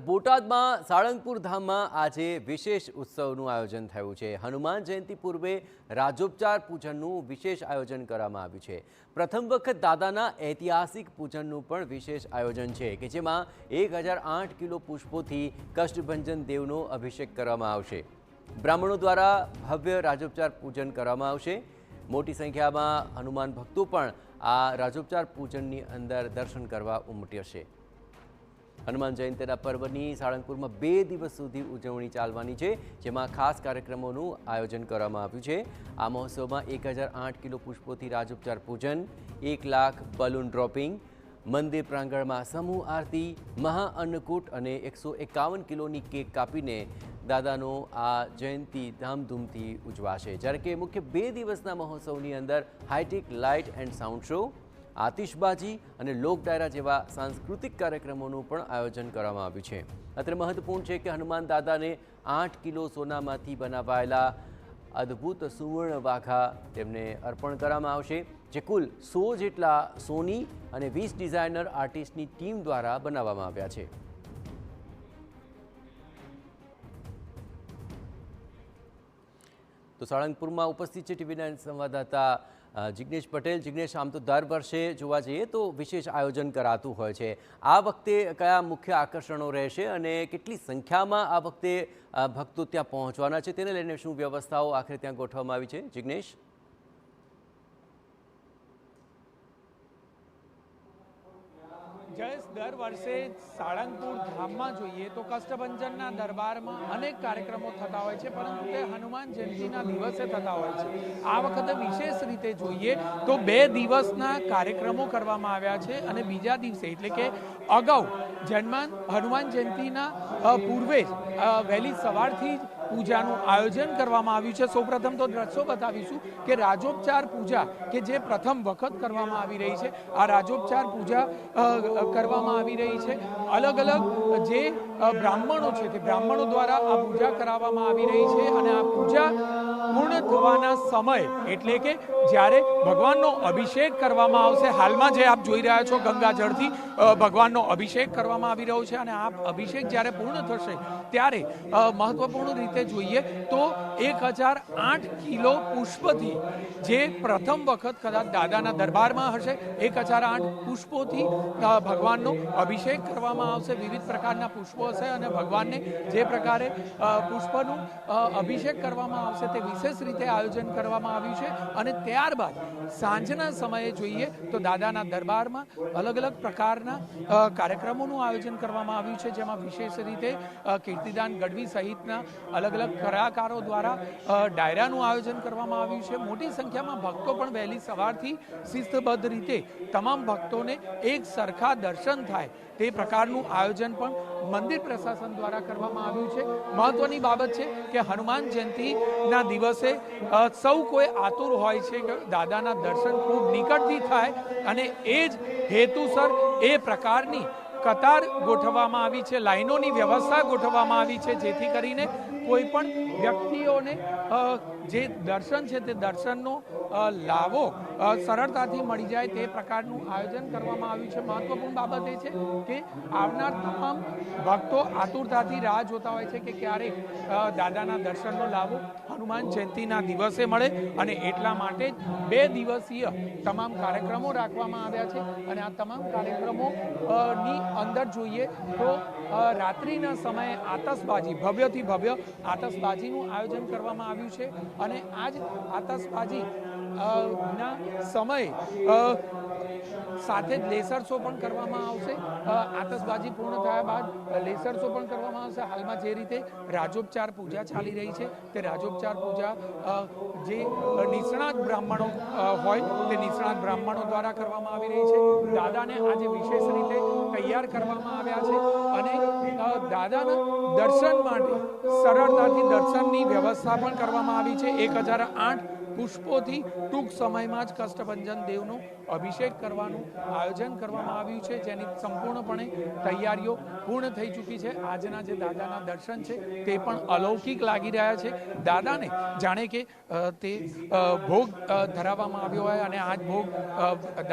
બોટાદમાં સાળંગપુર ધામમાં આજે વિશેષ ઉત્સવનું આયોજન થયું છે। હનુમાન જયંતિ પૂર્વે રાજોપચાર પૂજનનું વિશેષ આયોજન કરવામાં આવ્યું છે। પ્રથમ વખત દાદાના ઐતિહાસિક પૂજનનું પણ વિશેષ આયોજન છે કે જેમાં 1008 કિલો પુષ્પોથી કષ્ટભંજન દેવનો અભિષેક કરવામાં આવશે। બ્રાહ્મણો દ્વારા ભવ્ય રાજોપચાર પૂજન કરવામાં આવશે। મોટી સંખ્યામાં હનુમાન ભક્તો પણ આ રાજોપચાર પૂજનની અંદર દર્શન કરવા ઉમટ્યા છે। હનુમાન જયંતીના પર્વની સાળંગપુરમાં 2 દિવસ સુધી ઉજવણી ચાલવાની છે, જેમાં ખાસ કાર્યક્રમોનું આયોજન કરવામાં આવ્યું છે। આ મહોત્સવમાં 1008 કિલો પુષ્પોથી રાજોપચાર પૂજન, 1 લાખ બલૂન ડ્રોપિંગ, મંદિર પ્રાંગણમાં સમૂહ આરતી, મહાઅન્નકૂટ અને 151 કિલોની કેક કાપીને દાદાનો આ જયંતિ ધામધૂમથી ઉજવાશે। જ્યારે કે મુખ્ય 2 દિવસના મહોત્સવની અંદર hi tech light and sound show, આતિશબાજી અને લોક ડાયરા જેવા સાંસ્કૃતિક કાર્યક્રમોનું પણ આયોજન કરવામાં આવ્યું છે। અત્રે મહત્વપૂર્ણ છે કે હનુમાન દાદાને 8 કિલો સોનામાંથી બનાવાયેલા અદ્ભુત સુવર્ણ વાઘા તેમને અર્પણ કરવામાં આવશે, જે કુલ 100 જેટલા સોની અને 20 ડિઝાઇનર આર્ટિસ્ટની ટીમ દ્વારા બનાવવામાં આવ્યા છે। તો સાળંગપુરમાં ઉપસ્થિત છે ટીવી9 સંવાદદાતા જિગ્નેશ પટેલ। જિગ્નેશ, આમ તો દર વર્ષે જોવા જઈએ તો વિશેષ આયોજન કરાતું હોય છે, આ વખતે કયા મુખ્ય આકર્ષણો રહેશે અને કેટલી સંખ્યામાં આ વખતે ભક્તો ત્યાં પહોંચવાના છે, તેને લઈને શું વ્યવસ્થાઓ આખરે ત્યાં ગોઠવવામાં આવી છે? જિગ્નેશ, જયેશ, દર વર્ષે સાળંગપુર ધામમાં જોઈએ તો કષ્ટભંજનના દરબારમાં અનેક કાર્યક્રમો થતા હોય છે, પરંતુ તે હનુમાન જયંતિના દિવસે થતા હોય છે। આ વખતે વિશેષ રીતે જોઈએ તો 2 દિવસના કાર્યક્રમો કરવામાં આવ્યા છે અને બીજા દિવસે એટલે કે અગાઉ હનુમાન જયંતિના પૂર્વે જ વહેલી સવારથી જ પૂજાનું આયોજન કરવામાં આવ્યું છે। સૌપ્રથમ તો દ્રશ્યો બતાવીશું કે રાજોપચાર પૂજા કે જે પ્રથમ વખત કરવામાં આવી રહી છે, આ રાજોપચાર પૂજા કરવામાં આવી રહી છે। અલગ અલગ જે બ્રાહ્મણો છે તે બ્રાહ્મણો દ્વારા આ પૂજા કરાવવામાં આવી રહી છે અને આ પૂજા પૂર્ણ થવાના સમય એટલે કે જ્યારે ભગવાનનો અભિષેક કરવામાં આવશે, હાલમાં જે આપ જોઈ રહ્યા છો ગંગાજળથી ભગવાનનો અભિષેક કરવામાં આવી રહ્યો છે અને આ અભિષેક જ્યારે પૂર્ણ થશે ત્યારે મહત્વપૂર્ણ રીતે જોઈએ તો 1008 કિલો પુષ્પથી જે પ્રથમ વખત કદાચ દાદાના દરબારમાં હશે, 1008 પુષ્પોથી ભગવાનનો અભિષેક કરવામાં આવશે। વિવિધ પ્રકારના પુષ્પો હશે અને ભગવાનને જે પ્રકારે પુષ્પનું અભિષેક કરવામાં આવશે તે વિશેષ રીતે આયોજન કરવામાં આવ્યું છે અને ત્યારબાદ સાંજના સમયે જોઈએ તો દાદાના દરબારમાં અલગ અલગ પ્રકારના કાર્યક્રમોનું આયોજન કરવામાં આવ્યું છે, જેમાં વિશેષ રીતે કીર્તિદાન ગઢવી સહિતના અલગ અલગ કલાકારો દ્વારા ડાયરાનું આયોજન કરવામાં આવ્યું છે। મોટી સંખ્યામાં ભક્તો પણ વહેલી સવારથી શિસ્તબદ્ધ રીતે તમામ ભક્તોને એક સરખા દર્શન થાય તે પ્રકારનું આયોજન પણ મંદિર પ્રશાસન દ્વારા કરવામાં આવ્યું છે। મહત્વની બાબત છે કે હનુમાન જયંતિના દિવસે સૌ કોઈ આતુર હોય છે કે દાદાના દર્શન ખૂબ નિકટથી થાય અને એ જ હેતુસર એ પ્રકારની કતાર ગોઠવવામાં આવી છે, લાઈનોની વ્યવસ્થા ગોઠવવામાં આવી છે, જેથી કરીને કોઈ પણ વ્યક્તિઓને જે દર્શન છે તે દર્શનનો લાભો સરળતાથી મળી જાય તે પ્રકારનું આયોજન કરવામાં આવ્યું છે। મહત્વપૂર્ણ બાબત એ છે કે આવનાર તમામ ભક્તો આતુરતાથી રાહ જોતા હોય છે કે ક્યારે દાદાના દર્શનનો લાભો હનુમાન જયંતિના દિવસે મળે અને એટલા માટે જ 2 દિવસીય તમામ કાર્યક્રમો રાખવામાં આવ્યા છે અને આ તમામ કાર્યક્રમોની અંદર જોઈએ તો રાત્રિના સમયે આતશબાજી, ભવ્યથી ભવ્ય આતશબાજીનું આયોજન કરવામાં આવ્યું છે અને આજ આતશબાજી ના સમયે સાથે જ લેસર શો પણ કરવામાં આવશે। આતશબાજી પૂર્ણ થયા બાદ લેસર શો પણ કરવામાં આવશે। હાલમાં જે રીતે રાજોપચાર પૂજા ચાલી રહી છે તે રાજોપચાર પૂજા જે નિષ્ણાત બ્રાહ્મણો હોય તે નિષ્ણાત બ્રાહ્મણો દ્વારા કરવામાં આવી રહી છે। દાદાને આજે વિશેષ રીતે તૈયાર કરવામાં આવ્યા છે અને દાદાના દર્શન માટે સરળતાથી દર્શનની વ્યવસ્થા પણ કરવામાં આવી છે। 1008 પુષ્પોથી ટૂંક સમયમાં જ કષ્ટભંજન દેવનો અભિષેક કરવાનું આયોજન કરવામાં આવ્યું છે, જેની સંપૂર્ણપણે તૈયારીઓ પૂર્ણ થઈ ચૂકી છે. આજના જે દાદાના દર્શન છે તે પણ અલૌકિક લાગી રહ્યા છે. દાદાને જાણે કે તે ભોગ ધરાવવામાં આવ્યો હોય અને આ જ ભોગ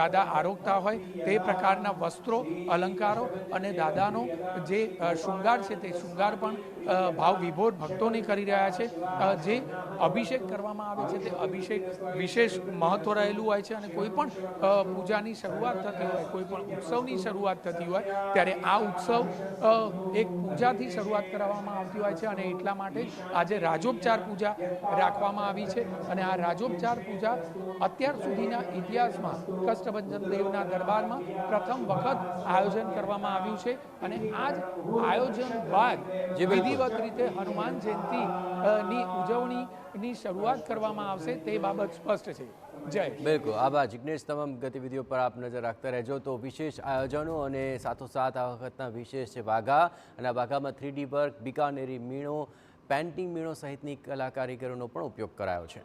દાદા આરોગતા હોય તે પ્રકારના વસ્ત્રો, અલંકારો અને દાદાનો જે શૃંગાર છે તે શૃંગાર પણ ભાવ વિભોર ભક્તોને કરી રહ્યા છે. જે અભિષેક કરવામાં આવે છે તે અભિષેક વિશેષ મહત્વ રહેલું હોય છે અને કોઈ પણ પૂજાની શરૂઆત થતી હોય, કોઈ પણ ઉત્સવની શરૂઆત થતી હોય ત્યારે આ ઉત્સવ એક પૂજાથી શરૂઆત કરવામાં આવતી હોય છે અને એટલા માટે આજે રાજોપચાર પૂજા રાખવામાં આવી છે. અને આ રાજોપચાર પૂજા અત્યાર સુધીના ઇતિહાસમાં કષ્ટભંજન દેવના દરબારમાં પ્રથમ વખત આયોજન કરવામાં આવ્યું છે અને આ જ આયોજન બાદ વિધિવત રીતે હનુમાન જયંતીની ઉજવણીની શરૂઆત કરવામાં આવશે તે બાબત સ્પષ્ટ છે. જય. બિલકુલ આભાર જિગ્નેશ. તમામ ગતિવિધિઓ પર આપ નજર રાખતા રહેજો. તો વિશેષ આયોજનો અને સાથોસાથ આ વખતના વિશેષ છે વાઘા અને આ વાઘામાં 3D વર્ક, બિકાનેરી મીણો, પેન્ટિંગ મીણો સહિતની કલા કારીગરોનો પણ ઉપયોગ કરાયો છે.